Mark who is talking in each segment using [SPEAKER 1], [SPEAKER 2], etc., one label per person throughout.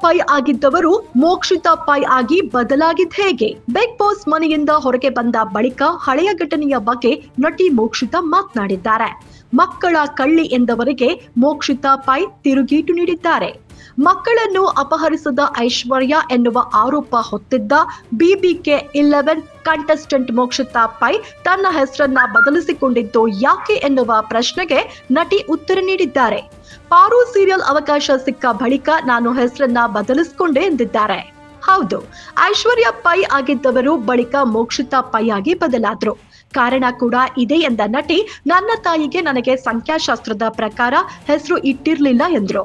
[SPEAKER 1] Pi ಆಗಿದ್ದವರು Mokshitha pi ಆಗಿ ಬದಲಾಗಿದ್ದು ಹೇಗೆ? Big boss ಮನೆಯಿಂದ ಹೊರಗೆ ಬಂದ ಬಳಿಕ ಹಳೆಯ ಘಟನೆಯ ಬಗ್ಗೆ ನಟಿ ಮೋಕ್ಷಿತಾ ಮಾತನಾಡಿದ್ದಾರೆ. ಮಕ್ಕಳ ಕಳ್ಳಿ ಎಂದವರಿಗೆ ಮೋಕ್ಷಿತಾ ಪೈ ತಿರುಗೇಟು ನೀಡಿದ್ದಾರೆ. ಮಕ್ಕಳನ್ನು ಅಪಹರಿಸಿದ ಐಶ್ವರ್ಯ ಎನ್ನುವ ಆರೋಪ ಹೊತ್ತಿದ್ದ BBK 11 ಕಂಟೆಸ್ಟೆಂಟ್ ಮೋಕ್ಷಿತಾ ಪೈ ತನ್ನ ಹೆಸರನ್ನ ಬದಲಿಸಿಕೊಂಡಿದ್ದು ಯಾಕೆ ಎನ್ನುವ ಪ್ರಶ್ನೆಗೆ ನಟಿ ಉತ್ತರ ನೀಡಿದ್ದಾರೆ. ಪಾರು ಸೀರಿಯಲ್ ಅವಕಾಶ ಸಿಕ್ಕ ಬಳಿಕ ನಾನು ಹೆಸರನ್ನ ಬದಲಿಸಿಕೊಂಡೆ ಎಂದಿದ್ದಾರೆ. ಹೌದು, ಐಶ್ವರ್ಯ ಪೈ ಆಗಿದ್ದವರು ಬಳಿಕ ಮೋಕ್ಷಿತಾ ಪೈ ಆಗಿ ಬದಲಾದ್ರು. ಕಾರಣ ಕೂಡ ಇದೆ ಎಂದ ನಟಿ, ನನ್ನ ತಾಯಿಗೆ ನನಗೆ ಸಂಖ್ಯಾಶಾಸ್ತ್ರದ ಪ್ರಕಾರ ಹೆಸರು ಇಟ್ಟಿರ್ಲಿಲ್ಲ ಎಂದ್ರು.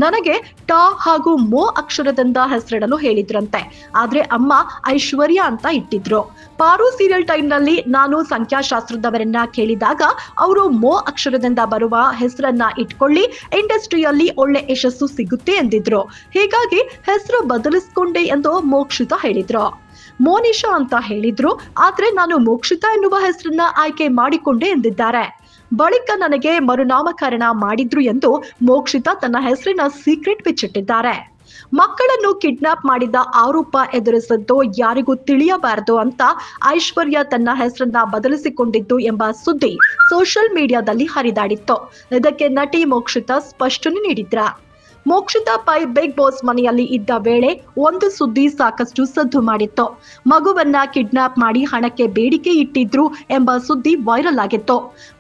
[SPEAKER 1] ನನಗೆ ಟ ಹಾಗೂ ಮೋ ಅಕ್ಷರದಿಂದ ಹೆಸರಿಡಲು ಹೇಳಿದ್ರಂತೆ. ಆದ್ರೆ ಅಮ್ಮ ಐಶ್ವರ್ಯ ಅಂತ ಇಟ್ಟಿದ್ರು. ಪಾರು ಸೀರಿಯಲ್ ಟೈಮ್ ನಲ್ಲಿ ನಾನು ಸಂಖ್ಯಾಶಾಸ್ತ್ರದವರನ್ನ ಕೇಳಿದಾಗ ಅವರು ಮೋ ಅಕ್ಷರದಿಂದ ಬರುವ ಹೆಸರನ್ನ ಇಟ್ಕೊಳ್ಳಿ, ಇಂಡಸ್ಟ್ರಿಯಲ್ಲಿ ಒಳ್ಳೆ ಯಶಸ್ಸು ಸಿಗುತ್ತೆ ಎಂದಿದ್ರು. ಹೀಗಾಗಿ ಹೆಸರು ಬದಲಿಸ್ಕೊಂಡೆ ಎಂದು ಮೋಕ್ಷಿತಾ ಹೇಳಿದ್ರು. ಮೋನಿಶಾ ಅಂತ ಹೇಳಿದ್ರು, ಆದ್ರೆ ನಾನು ಮೋಕ್ಷಿತಾ ಎನ್ನುವ ಹೆಸರನ್ನ ಆಯ್ಕೆ ಮಾಡಿಕೊಂಡೆ ಎಂದಿದ್ದಾರೆ. ಬಳಿಕ ನನಗೆ ಮರುನಾಮಕರಣ ಮಾಡಿದ್ರು ಎಂದು ಮೋಕ್ಷಿತಾ ತನ್ನ ಹೆಸರಿನ ಸೀಕ್ರೆಟ್ ಬಿಚ್ಚಿಟ್ಟಿದ್ದಾರೆ. ಮಕ್ಕಳನ್ನು ಕಿಡ್ನಾಪ್ ಮಾಡಿದ ಆರೋಪ ಎದುರಿಸಿದ್ದು ಯಾರಿಗೂ ತಿಳಿಯಬಾರದು ಅಂತ ಐಶ್ವರ್ಯ ತನ್ನ ಹೆಸರನ್ನ ಬದಲಿಸಿಕೊಂಡಿದ್ದು ಎಂಬ ಸುದ್ದಿ ಸೋಷಿಯಲ್ ಮೀಡಿಯಾದಲ್ಲಿ ಹರಿದಾಡಿತ್ತು. ಇದಕ್ಕೆ ನಟಿ ಮೋಕ್ಷಿತಾ ಸ್ಪಷ್ಟನೆ ನೀಡಿದ್ರ. ಮೋಕ್ಷಿತಾ ಪೈ ಬಿಗ್ ಬಾಸ್ ಮನೆಯಲ್ಲಿ ಇದ್ದ ವೇಳೆ ಒಂದು ಸುದ್ದಿ ಸಾಕಷ್ಟು ಸದ್ದು ಮಾಡಿತ್ತು. ಮಗುವನ್ನ ಕಿಡ್ನಾಪ್ ಮಾಡಿ ಹಣಕ್ಕೆ ಬೇಡಿಕೆ ಇಟ್ಟಿದ್ರು ಎಂಬ ಸುದ್ದಿ ವೈರಲ್ ಆಗಿತ್ತು.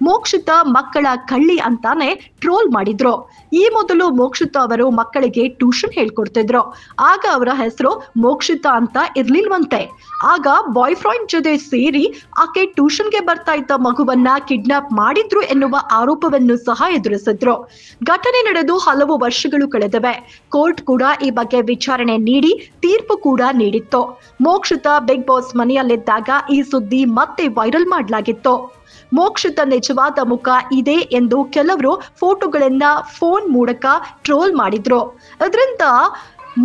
[SPEAKER 1] ಮೋಕ್ಷಿತಾ ಮಕ್ಕಳ ಕಳ್ಳಿ ಅಂತಾನೆ ಟ್ರೋಲ್ ಮಾಡಿದ್ರು. ಈ ಮೊದಲು ಮೋಕ್ಷಿತಾ ಅವರು ಮಕ್ಕಳಿಗೆ ಟ್ಯೂಷನ್ ಹೇಳ್ಕೊಡ್ತಿದ್ರು. ಆಗ ಅವರ ಹೆಸರು ಮೋಕ್ಷಿತಾ ಅಂತ ಇರ್ಲಿಲ್ವಂತೆ. ಆಗ ಬಾಯ್ ಫ್ರೆಂಡ್ ಜೊತೆ ಸೇರಿ ಆಕೆ ಟ್ಯೂಷನ್ಗೆ ಬರ್ತಾ ಇದ್ದ ಮಗುವನ್ನ ಕಿಡ್ನಾಪ್ ಮಾಡಿದ್ರು ಎನ್ನುವ ಆರೋಪವನ್ನು ಸಹ ಎದುರಿಸಿದ್ರು. ಘಟನೆ ನಡೆದು ಹಲವು ವರ್ಷಗಳು ಕಳೆದಿವೆ. ಕೋರ್ಟ್ ಕೂಡ ಈ ಬಗ್ಗೆ ವಿಚಾರಣೆ ನೀಡಿ ತೀರ್ಪು ಕೂಡ ನೀಡಿತ್ತು. ಮೋಕ್ಷಿತಾ ಬಿಗ್ ಬಾಸ್ ಮನೆಯಲ್ಲಿದ್ದಾಗ ಈ ಸುದ್ದಿ ಮತ್ತೆ ವೈರಲ್ ಮಾಡಲಾಗಿತ್ತು. ಮೋಕ್ಷಿತಾ ನಿಜವಾದ ಮುಖ ಇದೆ ಎಂದು ಕೆಲವರು ಫೋಟೋಗಳನ್ನ ಫೋನ್ ಮೂಲಕ ಟ್ರೋಲ್ ಮಾಡಿದ್ರು. ಇದರಿಂದ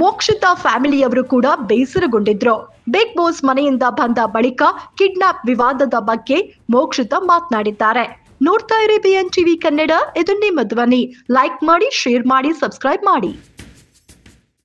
[SPEAKER 1] ಮೋಕ್ಷಿತಾ ಫ್ಯಾಮಿಲಿಯವರು ಕೂಡ ಬೇಸರಗೊಂಡಿದ್ರು. ಬಿಗ್ ಬಾಸ್ ಮನೆಯಿಂದ ಬಂದ ಬಳಿಕ ಕಿಡ್ನಾಪ್ ವಿವಾದದ ಬಗ್ಗೆ ಮೋಕ್ಷಿತಾ ಮಾತನಾಡಿದ್ದಾರೆ. ನೋಡ್ತಾ ಇರಿ BN TV ಕನ್ನಡ, ಇದು ನಿಮ್ಮ ಧ್ವನಿ. ಲೈಕ್ ಮಾಡಿ, ಶೇರ್ ಮಾಡಿ, ಸಬ್ಸ್ಕ್ರೈಬ್ ಮಾಡಿ.